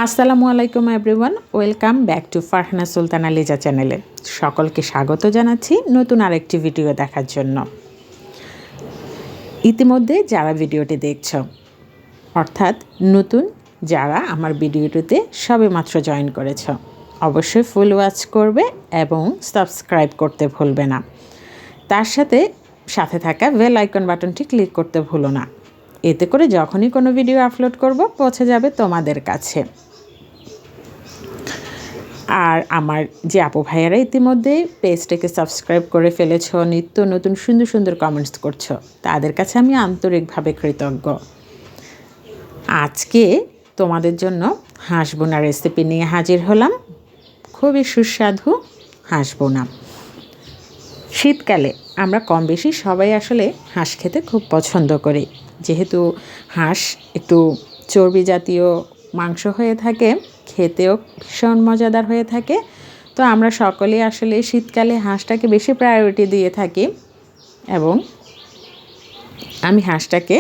আসসালামু আলাইকুম everyone, welcome back to Farhana Sultana Liza চ্যানেলে। সকলকে স্বাগত জানাচ্ছি নতুন আরেকটি ভিডিও দেখার জন্য। ইতিমধ্যে যারা ভিডিওটি দেখছ, অর্থাৎ নতুন যারা আমার ভিডিওটিতে সবেমাত্র জয়েন করেছ, অবশ্যই ফুল ওয়াচ করবে এবং সাবস্ক্রাইব করতে ভুলবে না। তার সাথে থাকা বেল আইকন বাটনটি ক্লিক করতে ভুলো না। এতে করে যখনই কোনো ভিডিও আপলোড করব পৌঁছে যাবে তোমাদের কাছে। আর আমার যে আপু ভাইয়ারা ইতিমধ্যে পেজটাকে সাবস্ক্রাইব করে ফেলেছ, নিত্য নতুন সুন্দর সুন্দর কমেন্টস করছো, তাদের কাছে আমি আন্তরিকভাবে কৃতজ্ঞ। আজকে তোমাদের জন্য হাঁস বোনা রেসিপি নিয়ে হাজির হলাম। খুবই সুস্বাদু হাঁস বোনা। শীতকালে আমরা কম বেশি সবাই আসলে হাঁস খেতে খুব পছন্দ করি, যেহেতু হাঁস একটু চর্বি জাতীয় মাংস হয়ে থাকে, খেতেও ভীষণ মজাদার হয়ে থাকে। তো আমরা সকলেই আসলে শীতকালে হাঁসটাকে বেশি প্রায়োরিটি দিয়ে থাকি। এবং আমি হাঁসটাকে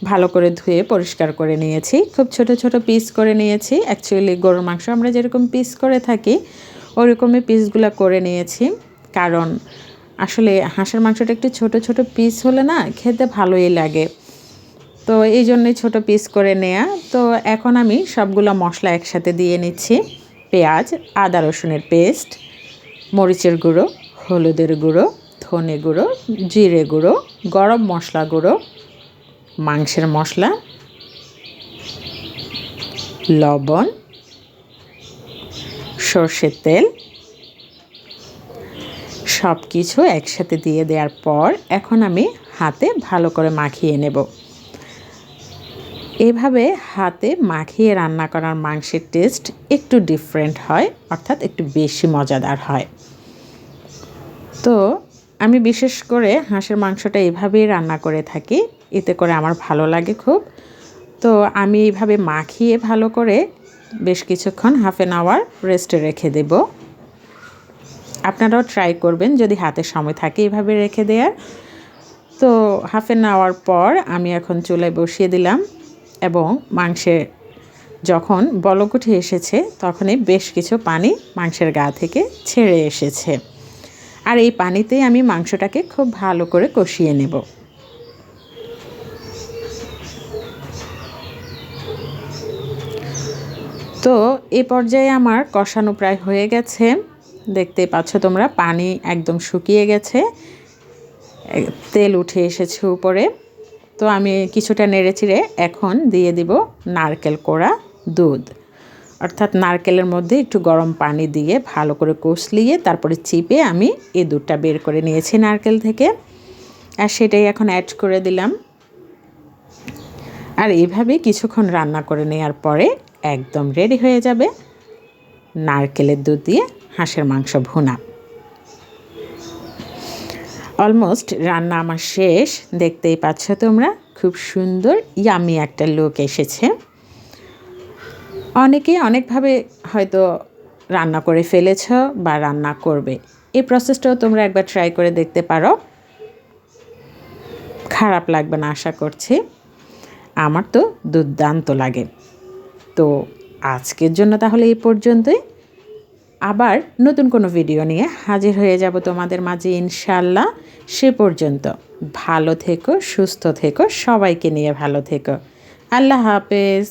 ভালো করে ধুয়ে পরিষ্কার করে নিয়েছি, খুব ছোট ছোট পিস করে নিয়েছি। অ্যাকচুয়ালি গরুর মাংস আমরা যেরকম পিস করে থাকি ওরকমই পিসগুলো করে নিয়েছি, কারণ আসলে হাঁসের মাংসটা একটু ছোট ছোট পিস হলে না খেতে ভালোই লাগে। তো এই জন্যই ছোটো পিস করে নেয়া। তো এখন আমি সবগুলো মশলা একসাথে দিয়ে নিচ্ছি। পেঁয়াজ, আদা রসুনের পেস্ট, মরিচের গুঁড়ো, হলুদের গুঁড়ো, ধনে গুঁড়ো, জিরে গুঁড়ো, গরম মশলা গুঁড়ো, মাংসের মশলা, লবণ, সর্ষের তেল, সব কিছু একসাথে দিয়ে দেওয়ার পর এখন আমি হাতে ভালো করে মাখিয়ে নেব। এভাবে হাতে মাখিয়ে রান্না করার মাংসের টেস্ট একটু ডিফারেন্ট হয়, অর্থাৎ একটু বেশি মজাদার হয়। তো আমি বিশেষ করে হাঁসের মাংসটা এভাবেই রান্না করে থাকি, এতে করে আমার ভালো লাগে খুব। তো আমি এইভাবে মাখিয়ে ভালো করে বেশ কিছুক্ষণ হাফ অ্যান আওয়ার রেস্টে রেখে দেব। আপনারাও ট্রাই করবেন যদি হাতে সময় থাকে এভাবে রেখে দেওয়ার। তো হাফ অ্যান আওয়ার পর আমি এখন চুলায় বসিয়ে দিলাম এবং মাংসে যখন বলক উঠে এসেছে তখনই বেশ কিছু পানি মাংসের গা থেকে ছেড়ে এসেছে। আর এই পানিতেই আমি মাংসটাকে খুব ভালো করে কষিয়ে নেব। তো এই পর্যায়ে আমার কষানো প্রায় হয়ে গেছে, দেখতেই পাচ্ছ তোমরা, পানি একদম শুকিয়ে গেছে, তেল উঠে এসেছে উপরে। তো আমি কিছুটা নেড়েচিড়ে এখন দিয়ে দিব নারকেল কোড়া দুধ, অর্থাৎ নারকেলের মধ্যে একটু গরম পানি দিয়ে ভালো করে কষলিয়ে তারপরে চিপে আমি এই দুধটা বের করে নিয়েছি নারকেল থেকে, আর সেটাই এখন অ্যাড করে দিলাম। আর এইভাবে কিছুক্ষণ রান্না করে নেওয়ার পরে একদম রেডি হয়ে যাবে নারকেলের দুধ দিয়ে হাঁসের মাংস ভুনা। অলমোস্ট রান্না আমার শেষ, দেখতেই পাচ্ছ তোমরা, খুব সুন্দর ইয়ামি একটা লুক এসেছে। অনেকে অনেকভাবে হয়তো রান্না করে ফেলেছ বা রান্না করবে, এই প্রসেসটাও তোমরা একবার ট্রাই করে দেখতে পারো, খারাপ লাগবে না আশা করছি। আমার তো দুর্দান্ত লাগে। তো আজকের জন্য তাহলে এই পর্যন্তই, আবার নতুন কোনো ভিডিও নিয়ে হাজির হয়ে যাব তোমাদের মাঝে ইনশাল্লাহ। সে পর্যন্ত ভালো থেকো, সুস্থ থেকো, সবাইকে নিয়ে ভালো থেকো। আল্লাহ হাফেজ।